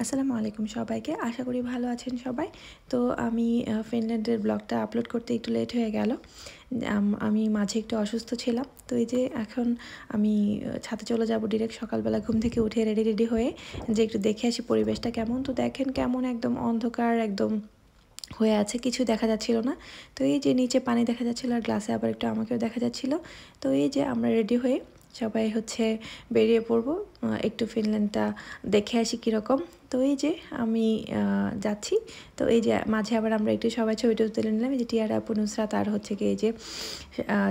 আসসালামু আলাইকুম সবাইকে। আশা করি ভালো আছেন সবাই। তো আমি ফিনল্যান্ডের ব্লগটা আপলোড করতে একটু লেট হয়ে গেল। আমি মাঝে একটু অসুস্থ ছিলাম। তো এই যে এখন আমি ছাদে চলে যাব ডিরেক্ট সকালবেলা ঘুম থেকে উঠে রেডি হয়ে যে একটু দেখে আসি পরিবেশটা কেমন। তো দেখেন কেমন একদম অন্ধকার একদম হয়ে আছে, কিছু দেখা যাচ্ছিল না। তো এই যে নিচে পানি দেখা যাচ্ছিল আর গ্লাসে আবার একটু আমাকেও দেখা যাচ্ছিল। তো এই যে আমরা রেডি হয়ে সবাই বেরিয়ে পড়বো, একটু ফিনল্যান্ডটা দেখে আসি কীরকম। তো এই যে আমি যাচ্ছি। তো এই যে মাঝে আবার আমরা একটু সবাই ছবি তুলে নিলাম। এই যে টিয়ারা, আপু, নুসরাত আর কি এই যে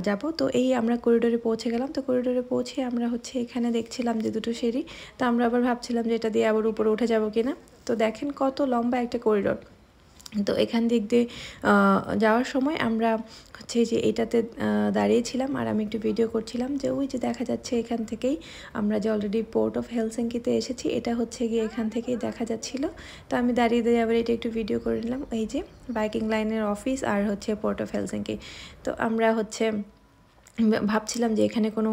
যাব। তো এই আমরা করিডোরে পৌঁছে গেলাম। তো করিডোরে পৌঁছে আমরা এখানে দেখছিলাম যে দুটো সিঁড়ি। তো আমরা আবার ভাবছিলাম যে এটা দিয়ে আবার উপরে উঠে যাব কিনা। তো দেখেন কত লম্বা একটা করিডোর। তো এখান দিক দিয়ে যাওয়ার সময় আমরা যে এটাতে দাঁড়িয়েছিলাম আর আমি একটু ভিডিও করছিলাম যে ওই যে দেখা যাচ্ছে এখান থেকেই আমরা যে অলরেডি পোর্ট অফ হেলসিঙ্কিতে এসেছি, এটা গিয়ে এখান থেকেই দেখা যাচ্ছিল। তো আমি দাঁড়িয়ে আবার এটা একটু ভিডিও করে নিলাম। এই যে বাইকিং লাইনের অফিস আর পোর্ট অফ হেলসিঙ্কি। তো আমরা ভাবছিলাম যে এখানে কোনো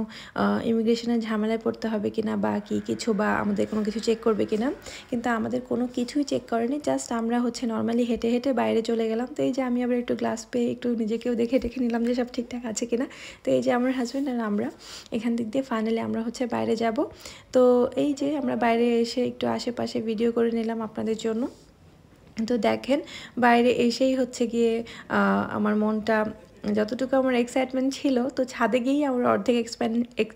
ইমিগ্রেশনের ঝামেলায় পড়তে হবে কিনা বা কিছু বা আমাদের কোনো কিছু চেক করবে কিনা, কিন্তু আমাদের কোনো কিছুই চেক করেনি। জাস্ট আমরা নর্মালি হেঁটে হেঁটে বাইরে চলে গেলাম। তো এই যে আমি আবার একটু গ্লাস পেয়ে একটু নিজেকেও দেখে নিলাম যে সব ঠিকঠাক আছে কিনা। তো এই যে আমার হাজব্যান্ড আর আমরা এখান দিক দিয়ে ফাইনালি আমরা বাইরে যাব। তো এই যে আমরা বাইরে এসে একটু আশেপাশে ভিডিও করে নিলাম আপনাদের জন্য। তো দেখেন বাইরে এসেই গিয়ে আমার মনটা যতটুকু আমার এক্সাইটমেন্ট ছিল, তো ছাদে গিয়েই আমার অর্ধেক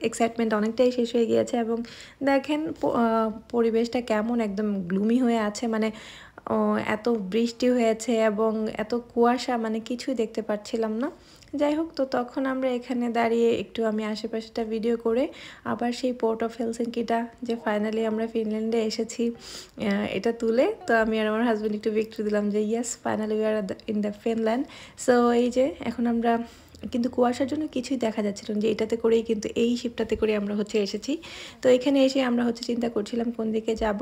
এক্সাইটমেন্ট অনেকটাই শেষ হয়ে গিয়েছে। এবং দেখেন পরিবেশটা কেমন একদম গ্লুমি হয়ে আছে, মানে এত বৃষ্টি হয়েছে এবং এত কুয়াশা, মানে কিছুই দেখতে পাচ্ছিলাম না। যাই হোক, তো তখন আমরা এখানে দাঁড়িয়ে একটু আমি আশেপাশেটা ভিডিও করে আবার সেই পোর্ট অফ হেলসিঙ্কিটা যে ফাইনালি আমরা ফিনল্যান্ডে এসেছি এটা তুলে, তো আমি আর আমার হাজব্যান্ড একটু ভিক্টরি দিলাম যে yes finally we are in the Finland. So এই যে এখন আমরা কিন্তু কুয়াশার জন্য কিছুই দেখা যাচ্ছিল যে এটাতে করেই কিন্তু এই শিপটাতে করে আমরা এসেছি। তো এখানে এসে আমরা চিন্তা করছিলাম কোন দিকে যাব।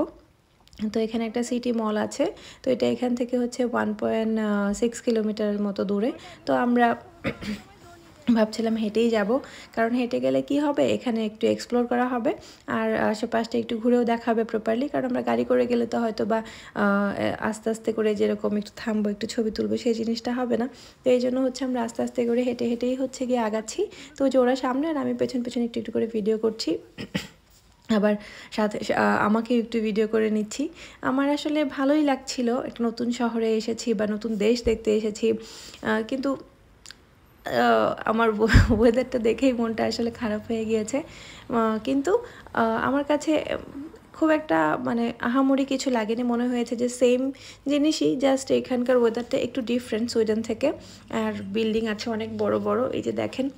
তো এখানে একটা সিটি মল আছে। তো এটা এখান থেকে 1.6 কিলোমিটারের মতো দূরে। তো আমরা ভাবছিলাম হেঁটেই যাব, কারণ হেঁটে গেলে কি হবে, এখানে একটু এক্সপ্লোর করা হবে আর আশেপাশটা একটু ঘুরেও দেখা হবে প্রপারলি। কারণ আমরা গাড়ি করে গেলে তো হয়তো বা আস্তে আস্তে করে যেরকম একটু থামবো একটু ছবি তুলবো সেই জিনিসটা হবে না। তো এই জন্য আমরা আস্তে আস্তে করে হেঁটে হেঁটেই গিয়ে আগাচ্ছি। তো যে ওরা সামনে আর আমি পেছন পেছন একটু একটু করে ভিডিও করছি, আবার সাথে আমাকে একটু ভিডিও করে নিচ্ছি। আমার আসলে ভালোই লাগছিল, একটা নতুন শহরে এসেছি বা নতুন দেশ দেখতে এসেছি, কিন্তু আমার ওয়েদারটা দেখেই মনটা আসলে খারাপ হয়ে গিয়েছে। কিন্তু আমার কাছে খুব একটা মানে আহামরি কিছু লাগেনি, মনে হয়েছে যে সেম জিনিসই, জাস্ট এখানকার ওয়েদারটা একটু ডিফারেন্ট সুইডেন থেকে। আর বিল্ডিং আছে অনেক বড় বড়, এই যে দেখেন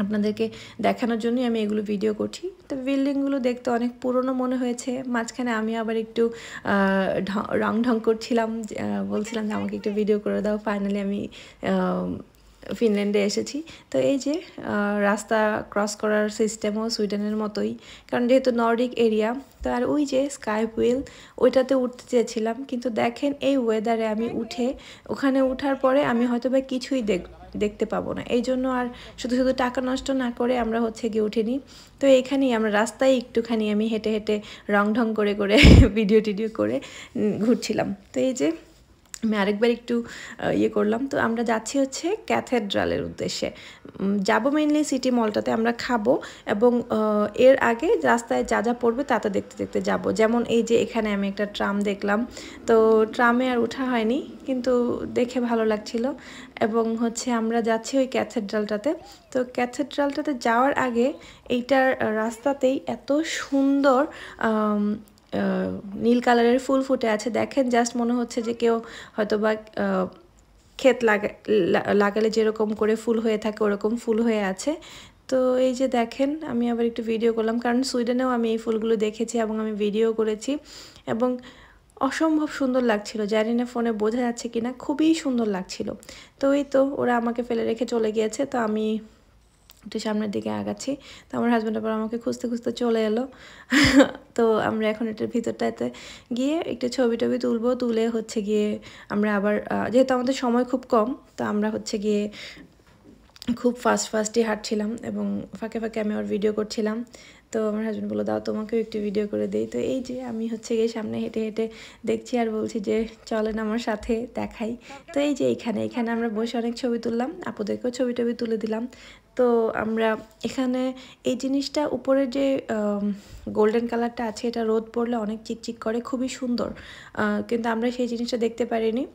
আপনাদেরকে দেখানোর জন্যই আমি এগুলো ভিডিও করছি। তো বিল্ডিংগুলো দেখতে অনেক পুরনো মনে হয়েছে। মাঝখানে আমি আবার একটু রং করছিলাম, বলছিলাম যে আমাকে একটু ভিডিও করে দাও। ফাইনালি আমি ফিনল্যান্ডে এসেছি। তো এই যে রাস্তা ক্রস করার সিস্টেমও সুইডেনের মতোই, কারণ যেহেতু নর্ডিক এরিয়া। তো আর ওই যে স্কাই হুইল, ওইটাতে উঠতে চেয়েছিলাম, কিন্তু দেখেন এই ওয়েদারে আমি ওখানে উঠার পরে আমি হয়তো বা কিছুই দেখতে পাবো না। এই জন্য আর শুধু শুধু টাকা নষ্ট না করে আমরা গিয়ে উঠিনি। তো এইখানেই আমরা রাস্তায় একটুখানি আমি হেঁটে হেঁটে রং করে ভিডিও টিডিও করে ঘুরছিলাম। তো এই যে আমি আরেকবার একটু করলাম। তো আমরা যাচ্ছি ক্যাথেড্রালের উদ্দেশ্যে যাব, মেইনলি সিটি মলটাতে আমরা খাবো এবং এর আগে রাস্তায় যা যা পড়বে তা দেখতে দেখতে যাব। যেমন এই যে এখানে আমি একটা ট্রাম দেখলাম, তো ট্রামে আর ওঠা হয়নি, কিন্তু দেখে ভালো লাগছিল। এবং আমরা যাচ্ছি ওই ক্যাথেড্রালটাতে। তো ক্যাথেড্রালটাতে যাওয়ার আগে এইটার রাস্তাতেই এত সুন্দর নীল কালারের ফুল ফুটে আছে, দেখেন জাস্ট মনে হচ্ছে যে কেউ হয়তো বা ক্ষেত লাগালে যেরকম করে ফুল হয়ে থাকে ওরকম ফুল হয়ে আছে। তো এই যে দেখেন আমি আবার একটু ভিডিও করলাম, কারণ সুইডেনেও আমি এই ফুলগুলো দেখেছি এবং আমি ভিডিও করেছি এবং অসম্ভব সুন্দর লাগছিল। জানি না ফোনে বোঝা যাচ্ছে কিনা, খুবই সুন্দর লাগছিল। তো এই তো ওরা আমাকে ফেলে রেখে চলে গিয়েছে, তো আমি একটু সামনের দিকে আগাচ্ছি। তো আমার হাজব্যান্ড আবার আমাকে খুঁজতে খুঁজতে চলে এলো। তো আমরা এখন এটার ভিতরটাতে গিয়ে একটু ছবি টবি তুলবো, তুলে গিয়ে আমরা আবার যেহেতু আমাদের সময় খুব কম, তো আমরা গিয়ে খুব ফাস্টই হাঁটছিলাম এবং ফাঁকে ফাঁকে আমি ওর ভিডিও করছিলাম। তো আমার হাজব্যান্ড বললো দাও তোমাকেও একটু ভিডিও করে দিই। তো এই যে আমি হচ্ছে গিয়ে সামনে হেঁটে হেঁটে দেখছি আর বলছি যে চলেন আমার সাথে দেখাই। তো এই যে এখানে আমরা বসে অনেক ছবি তুললাম, আপুদেরকেও ছবি টবি তুলে দিলাম। তো আমরা এখানে এই জিনিসটা উপরে যে গোল্ডেন কালারটা আছে এটা রোদ পড়লে অনেক চিকচিক করে, খুবই সুন্দর, কিন্তু আমরা সেই জিনিসটা দেখতে পারিনি।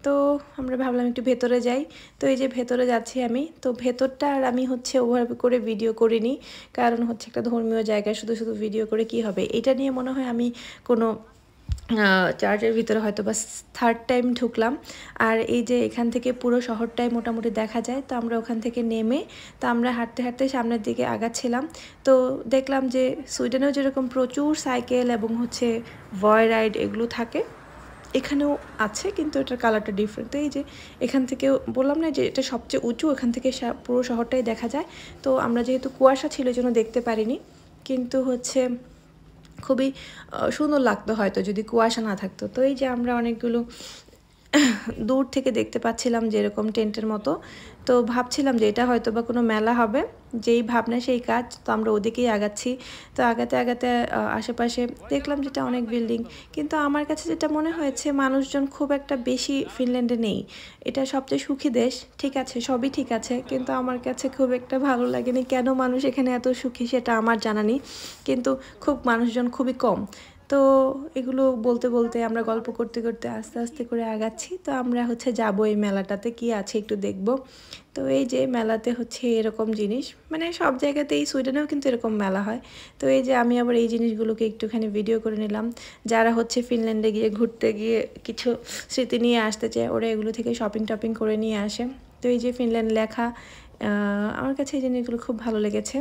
তো আমরা ভাবলাম একটু ভেতরে যাই। তো এই যে ভেতরে যাচ্ছি আমি। তো ভেতরটা আর আমি হচ্ছে ওভাবে করে ভিডিও করিনি, কারণ হচ্ছে একটা ধর্মীয় জায়গায় শুধু শুধু ভিডিও করে কি হবে। এটা নিয়ে মনে হয় আমি কোনো চার্চের ভিতরে হয়তো বা 3rd টাইম ঢুকলাম। আর এই যে এখান থেকে পুরো শহরটাই মোটামুটি দেখা যায়। তো আমরা ওখান থেকে নেমে তো আমরা হাঁটতে হাঁটতে সামনের দিকে আগাচ্ছিলাম। তো দেখলাম যে সুইডেনেও যেরকম প্রচুর সাইকেল এবং হচ্ছে ভয় রাইড এগুলো থাকে, এখানেও আছে, কিন্তু এটার কালারটা ডিফারেন্ট। তো এই যে এখান থেকেও বললাম না যে এটা সবচেয়ে উঁচু, এখান থেকে পুরো শহরটাই দেখা যায়। তো আমরা যেহেতু কুয়াশা ছিল এই জন্য দেখতে পারিনি, কিন্তু হচ্ছে খুবই সুন্দর লাগতো হয়তো যদি কুয়াশা না থাকতো। তো এই যে আমরা অনেকগুলো দূর থেকে দেখতে পাচ্ছিলাম যে এরকম টেন্টের মতো। তো ভাবছিলাম যে এটা হয়তো বা কোনো মেলা হবে, যেই ভাবনা সেই কাজ। তো আমরা ওদিকেই আগাচ্ছি। তো আগাতে আগাতে আশেপাশে দেখলাম যেটা অনেক বিল্ডিং, কিন্তু আমার কাছে যেটা মনে হয়েছে মানুষজন খুব একটা বেশি ফিনল্যান্ডে নেই। এটা সবচেয়ে সুখী দেশ, ঠিক আছে, সবই ঠিক আছে, কিন্তু আমার কাছে খুব একটা ভালো লাগেনি। কেন মানুষ এখানে এত সুখী সেটা আমার জানা নেই, কিন্তু খুব মানুষজন খুবই কম। তো এগুলো বলতে বলতে আমরা গল্প করতে করতে আস্তে আস্তে করে আগাচ্ছি। তো আমরা হচ্ছে যাবো এই মেলাটাতে, কি আছে একটু দেখব। তো এই যে মেলাতে হচ্ছে এরকম জিনিস, মানে সব জায়গাতেই, সুইডেনেও কিন্তু এরকম মেলা হয়। তো এই যে আমি আবার এই জিনিসগুলোকে একটুখানি ভিডিও করে নিলাম। যারা হচ্ছে ফিনল্যান্ডে গিয়ে ঘুরতে গিয়ে কিছু স্মৃতি নিয়ে আসতে চায় ওরা এগুলো থেকে শপিং টপিং করে নিয়ে আসে। তো এই যে ফিনল্যান্ড লেখা, আমার কাছে এই জিনিসগুলো খুব ভালো লেগেছে।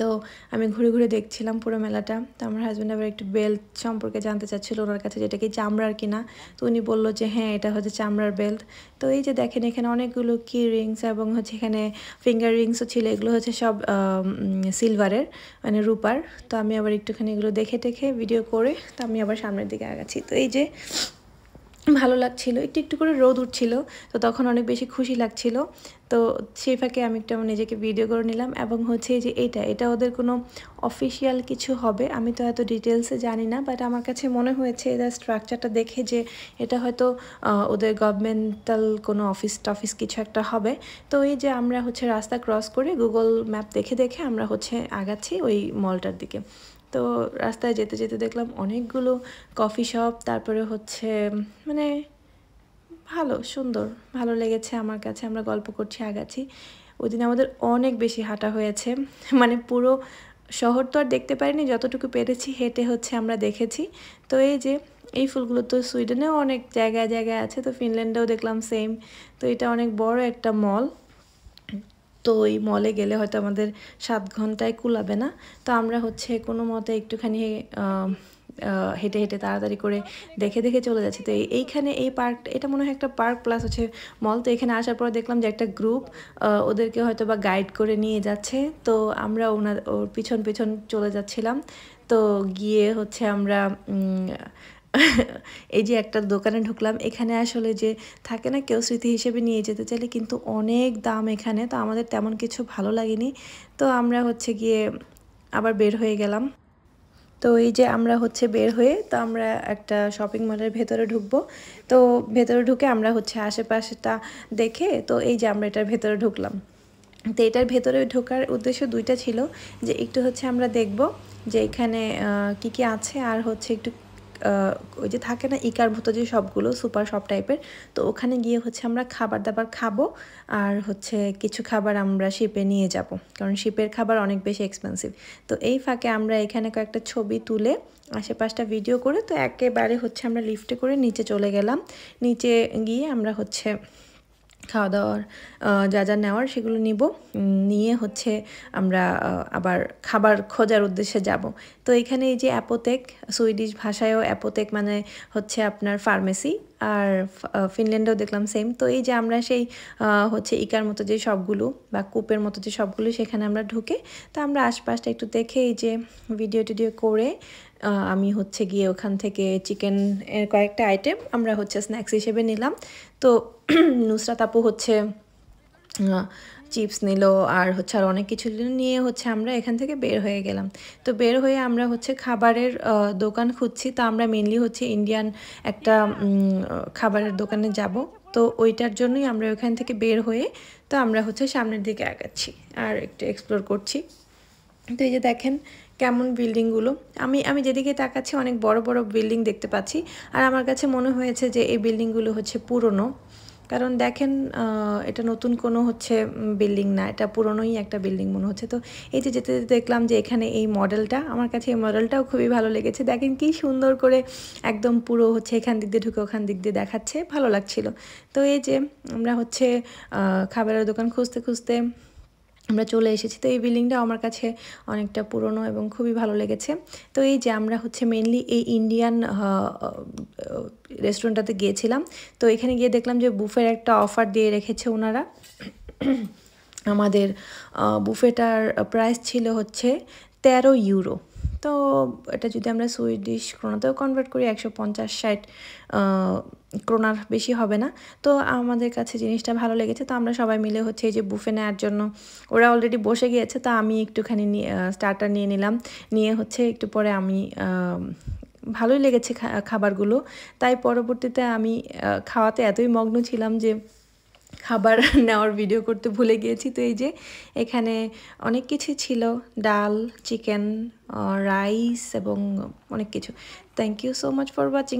তো আমি ঘুরে ঘুরে দেখছিলাম পুরো মেলাটা। তো আমার হাজব্যান্ড আবার একটু বেল্ট সম্পর্কে জানতে চাচ্ছিল ওনার কাছে, যেটা কি চামড়ার কিনা। তো উনি বললো যে হ্যাঁ এটা হচ্ছে চামড়ার বেল্ট। তো এই যে দেখেন এখানে অনেকগুলো কি রিংস এবং হচ্ছে এখানে ফিঙ্গার রিংসও ছিল, এগুলো হচ্ছে সব সিলভারের, মানে রূপার। তো আমি আবার একটুখানি এগুলো দেখে টেখে ভিডিও করে তো আমি আবার সামনের দিকে আগাচ্ছি। তো এই যে ভালো লাগছিল, একটু একটু করে রোদ উঠছিল, তো তখন অনেক বেশি খুশি লাগছিল। তো সেই ফাঁকে আমি একটু আমার নিজেকে ভিডিও করে নিলাম। এবং হচ্ছে যে এটা ওদের কোনো অফিসিয়াল কিছু হবে, আমি তো এত ডিটেলসে জানি না, বাট আমার কাছে মনে হয়েছে এদের স্ট্রাকচারটা দেখে যে এটা হয়তো ওদের গভর্নমেন্টাল কোনো অফিস কিছু একটা হবে। তো এই যে আমরা হচ্ছে রাস্তা ক্রস করে গুগল ম্যাপ দেখে দেখে আমরা হচ্ছে আগাচ্ছি ওই মলটার দিকে। তো রাস্তায় যেতে যেতে দেখলাম অনেকগুলো কফি শপ, তারপরে হচ্ছে মানে সুন্দর, ভালো লেগেছে আমার কাছে। আমরা গল্প করছি আগাচ্ছি। ওই দিন আমাদের অনেক বেশি হাঁটা হয়েছে, মানে পুরো শহর তো আর দেখতে পারিনি, যতটুকু পেরেছি হেঁটে হচ্ছে আমরা দেখেছি। তো এই যে এই ফুলগুলো তো সুইডেনেও অনেক জায়গায় জায়গায় আছে, তো ফিনল্যান্ডেও দেখলাম সেম। তো এটা অনেক বড় একটা মল। তো ওই মলে গেলে হয়তো আমাদের 7 ঘন্টায় কুলাবে না। তো আমরা হচ্ছে কোনো মতে একটুখানি হেঁটে হেঁটে তাড়াতাড়ি করে দেখে দেখে চলে যাচ্ছি। তো এইখানে এই পার্ক, এটা মনে হয় একটা পার্ক প্লাস হচ্ছে মল। তো এখানে আসার পর দেখলাম যে একটা গ্রুপ ওদেরকে হয়তো বা গাইড করে নিয়ে যাচ্ছে। তো আমরা ওর পিছন পিছন চলে যাচ্ছিলাম। তো গিয়ে হচ্ছে আমরা এই যে একটা দোকানে ঢুকলাম। এখানে আসলে যে থাকে না কেউ স্মৃতি হিসেবে নিয়ে যেতে চাইলে, কিন্তু অনেক দাম এখানে। তো আমাদের তেমন কিছু ভালো লাগেনি। তো আমরা হচ্ছে গিয়ে আবার বের হয়ে গেলাম। তো এই যে আমরা হচ্ছে বের হয়ে তো আমরা একটা শপিং মলের ভেতরে ঢুকবো। তো ভেতরে ঢুকে আমরা হচ্ছে আশেপাশেটা দেখে, তো এই যে আমরা এটার ভেতরে ঢুকলাম। তো এটার ভেতরে ঢোকার উদ্দেশ্য দুইটা ছিল, যে একটু হচ্ছে আমরা দেখব যে এখানে কি কি আছে, আর হচ্ছে একটু ওই যে থাকে না ইকার মতো যে সবগুলো সুপার শপ টাইপের, তো ওখানে গিয়ে হচ্ছে আমরা খাবার দাবার খাবো। আর হচ্ছে কিছু খাবার আমরা শিপে নিয়ে যাব, কারণ শিপের খাবার অনেক বেশি এক্সপেন্সিভ। তো এই ফাঁকে আমরা এখানে কয়েকটা ছবি তুলে আশেপাশটা ভিডিও করে তো একেবারে হচ্ছে আমরা লিফটে করে নিচে চলে গেলাম। নিচে গিয়ে আমরা হচ্ছে খাওয়া দাওয়ার যা যা নেওয়ার সেগুলো নিব, নিয়ে হচ্ছে আমরা আবার খাবার খোঁজার উদ্দেশ্যে যাব। তো এখানে এই যে অ্যাপোতেক, সুইডিশ ভাষায়ও অ্যাপোতেক মানে হচ্ছে আপনার ফার্মেসি, আর ফিনল্যান্ডেও দেখলাম সেম। তো এই যে আমরা সেই হচ্ছে ইকার মতো যে সবগুলো বা কূপের মতো যে সবগুলো, সেখানে আমরা ঢুকে তো আমরা আশপাশটা একটু দেখে এই যে ভিডিও টিডিও করে আমি হচ্ছে গিয়ে ওখান থেকে চিকেন এর কয়েকটা আইটেম আমরা হচ্ছে স্ন্যাক্স হিসেবে নিলাম। তো নুসরাত আপু হচ্ছে চিপস নিল আর হচ্ছে আর অনেক কিছু নিয়ে হচ্ছে আমরা এখান থেকে বের হয়ে গেলাম। তো বের হয়ে আমরা হচ্ছে খাবারের দোকান খুঁজছি। তো আমরা মেনলি হচ্ছে ইন্ডিয়ান একটা খাবারের দোকানে যাব। তো ওইটার জন্যই আমরা ওখান থেকে বের হয়ে তো আমরা হচ্ছে সামনের দিকে আগাচ্ছি আর একটু এক্সপ্লোর করছি। তো এই যে দেখেন কেমন বিল্ডিংগুলো, আমি আমি যেদিকে তাকাচ্ছি অনেক বড় বড় বিল্ডিং দেখতে পাচ্ছি। আর আমার কাছে মনে হয়েছে যে এই বিল্ডিংগুলো হচ্ছে পুরনো, কারণ দেখেন এটা নতুন কোনো হচ্ছে বিল্ডিং না, এটা পুরনোই একটা বিল্ডিং মনে হচ্ছে। তো এই যে যেতে যেতে দেখলাম যে এখানে এই মডেলটা, আমার কাছে এই মডেলটাও খুবই ভালো লেগেছে। দেখেন কি সুন্দর করে একদম পুরো হচ্ছে এখান দিক দিয়ে ঢুকে ওখান দিক দিয়ে দেখাচ্ছে, ভালো লাগছিল। তো এই যে আমরা হচ্ছে খাবারের দোকান খুঁজতে খুঁজতে আমরা চলে এসেছি। তো এই বিল্ডিংটা আমার কাছে অনেকটা পুরনো এবং খুবই ভালো লেগেছে। তো এই যে আমরা হচ্ছে মেনলি এই ইন্ডিয়ান রেস্টুরেন্টটাতে গিয়েছিলাম। তো এখানে গিয়ে দেখলাম যে বুফের একটা অফার দিয়ে রেখেছে ওনারা। আমাদের বুফেটার প্রাইস ছিল হচ্ছে 13 ইউরো। তো এটা যদি আমরা সুইডিশ ক্রোনাতেও কনভার্ট করি 150-60 ক্রোনার বেশি হবে না। তো আমাদের কাছে জিনিসটা ভালো লেগেছে। তো আমরা সবাই মিলে হচ্ছে এই যে বুফে নেওয়ার জন্য, ওরা অলরেডি বসে গিয়েছে, তো আমি একটুখানি স্টার্টার নিয়ে নিলাম। নিয়ে হচ্ছে একটু পরে আমি ভালোই লেগেছে খাবারগুলো, তাই পরবর্তীতে আমি খাওয়াতে এতই মগ্ন ছিলাম যে খাবার নেওয়ার ভিডিও করতে ভুলে গিয়েছি। তো এই যে এখানে অনেক কিছু ছিল, ডাল, চিকেন, রাইস এবং অনেক কিছু। Thank you so much for watching.